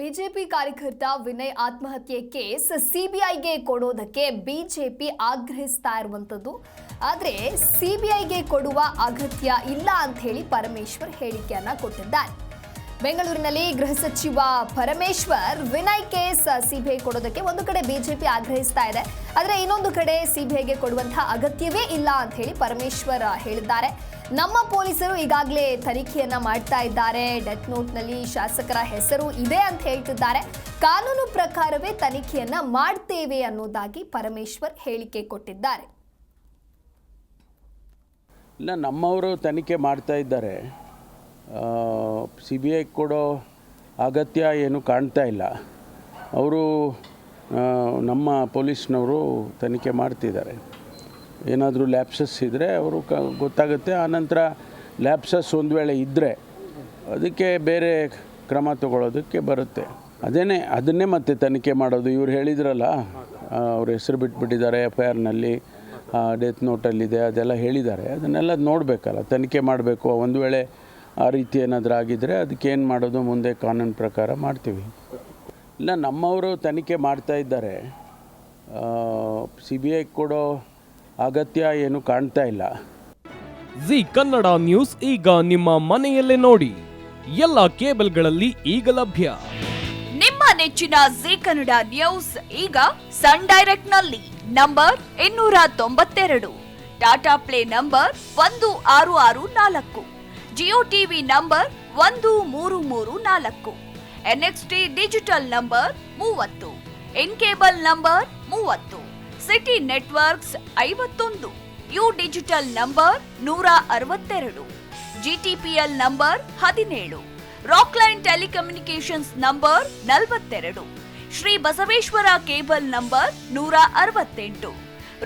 BJP ಕಾರ್ಯಕರ್ತ ವಿನಯ್ ಆತ್ಮಹತ್ಯೆ case ಸಿಬಿಐಗೆ ಕೊಡೋದಕ್ಕೆ ಬಿಜೆಪಿ ಆಗ್ರಹಿಸ್ತಾ ಇರುವಂತದ್ದು. ಆದರೆ ಸಿಬಿಐಗೆ ಕೊಡುವ ಅಗತ್ಯ ಇಲ್ಲ ಅಂತ ಹೇಳಿ ಪರಮೇಶ್ವರ್ ಹೇಳಿಕೆಯನ್ನ ಕೊಟ್ಟಿದ್ದಾರೆ. ಬೆಂಗಳೂರಿನಲ್ಲಿ ಗೃಹ ಸಚಿವ ಪರಮೇಶ್ವರ್ ವಿನಯ್ ಕೇಸ್ ಸಿಬಿಐ ಕೊಡೋದಕ್ಕೆ ಒಂದು ಕಡೆ ಬಿಜೆಪಿ ಆಗ್ರಹಿಸ್ತಾ ಇದೆ, ಆದರೆ ಇನ್ನೊಂದು ಕಡೆ ಸಿಬಿಐಗೆ ಕೊಡುವಂತಹ ಅಗತ್ಯವೇ ಇಲ್ಲ ಅಂತ ಹೇಳಿ ಪರಮೇಶ್ವರ್ ಹೇಳಿದ್ದಾರೆ. ನಮ್ಮ ಪೊಲೀಸರು ಈಗಾಗಲೇ ತನಿಖೆಯನ್ನ ಮಾಡ್ತಾ ಇದ್ದಾರೆ, ಡೆತ್ ನೋಟ್ನಲ್ಲಿ ಶಾಸಕರ ಹೆಸರು ಇದೆ ಅಂತ ಹೇಳ್ತಿದ್ದಾರೆ, ಕಾನೂನು ಪ್ರಕಾರವೇ ತನಿಖೆಯನ್ನ ಮಾಡ್ತೇವೆ ಅನ್ನೋದಾಗಿ ಪರಮೇಶ್ವರ್ ಹೇಳಿಕೆ ಕೊಟ್ಟಿದ್ದಾರೆ. ಇಲ್ಲ, ನಮ್ಮವರು ತನಿಖೆ ಮಾಡ್ತಾ ಇದ್ದಾರೆ. ಸಿ ಬಿ ಐ ಕೊಡೋ ಅಗತ್ಯ ಏನು ಕಾಣ್ತಾ ಇಲ್ಲ. ಅವರು ನಮ್ಮ ಪೊಲೀಸ್ನವರು ತನಿಖೆ ಮಾಡ್ತಿದ್ದಾರೆ. ಏನಾದರೂ ಲ್ಯಾಪ್ಸಸ್ ಇದ್ದರೆ ಅವರು ಗೊತ್ತಾಗುತ್ತೆ. ಆನಂತರ ಲ್ಯಾಪ್ಸಸ್ ಒಂದು ವೇಳೆ ಇದ್ದರೆ ಅದಕ್ಕೆ ಬೇರೆ ಕ್ರಮ ತಗೊಳ್ಳೋದಕ್ಕೆ ಬರುತ್ತೆ. ಅದನ್ನೇ ಮತ್ತೆ ತನಿಖೆ ಮಾಡೋದು. ಇವ್ರು ಹೇಳಿದ್ರಲ್ಲ, ಅವ್ರ ಹೆಸರು ಬಿಟ್ಬಿಟ್ಟಿದ್ದಾರೆ FIR-ನಲ್ಲಿ, ಡೆತ್ ನೋಟಲ್ಲಿದೆ, ಅದೆಲ್ಲ ಹೇಳಿದ್ದಾರೆ. ಅದನ್ನೆಲ್ಲ ನೋಡಬೇಕಲ್ಲ, ತನಿಖೆ ಮಾಡಬೇಕು. ಒಂದು ವೇಳೆ ಆ ರೀತಿ ಏನಾದರೂ ಆಗಿದ್ದರೆ ಅದಕ್ಕೇನು ಮಾಡೋದು ಮುಂದೆ ಕಾನೂನು ಪ್ರಕಾರ ಮಾಡ್ತೀವಿ. ಇಲ್ಲ, ನಮ್ಮವರು ತನಿಖೆ ಮಾಡ್ತಾ ಇದ್ದಾರೆ. ಸಿ ಬಿ ಐ ಕೊಡೋ ಅಗತ್ಯ ಏನು ಕಾಣ್ತಾ ಇಲ್ಲ. ಜಿ ಕನ್ನಡ ನ್ಯೂಸ್ ಈಗ ನಿಮ್ಮ ಮನೆಯಲ್ಲೇ ನೋಡಿ. ಎಲ್ಲ ಕೇಬಲ್ಗಳಲ್ಲಿ ಈಗ ಲಭ್ಯ. ನಿಮ್ಮ ನೆಚ್ಚಿನ ಜಿ ಕನ್ನಡ ನ್ಯೂಸ್ ಈಗ ಸನ್ ಡೈರೆಕ್ಟ್ ನಲ್ಲಿ number 292, Tata play number 1664, Jio TV number 1334, NXT digital number 30, in cable number 30, city networks 51, U digital number 162, GTPL number 17, Rockline telecommunications number 42, Shri Basaveshwara cable number 168,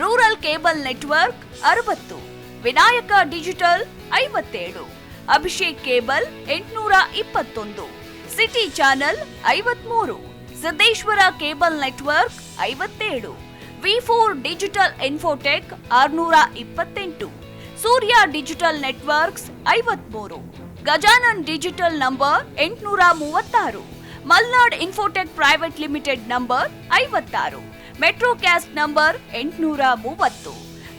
rural cable network 60, Vinayaka digital 57, Abhishek cable 821, city channel 53, Siddeshwara cable network 57, V4 digital Infotech 628, Surya digital networks 53, Gajanan digital number 836, Malnad infotech private limited number 56, metrocast number 830,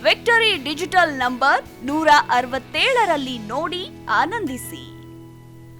victory digital number 167ರಲ್ಲಿ ನೋಡಿ ಆನಂದಿಸಿ.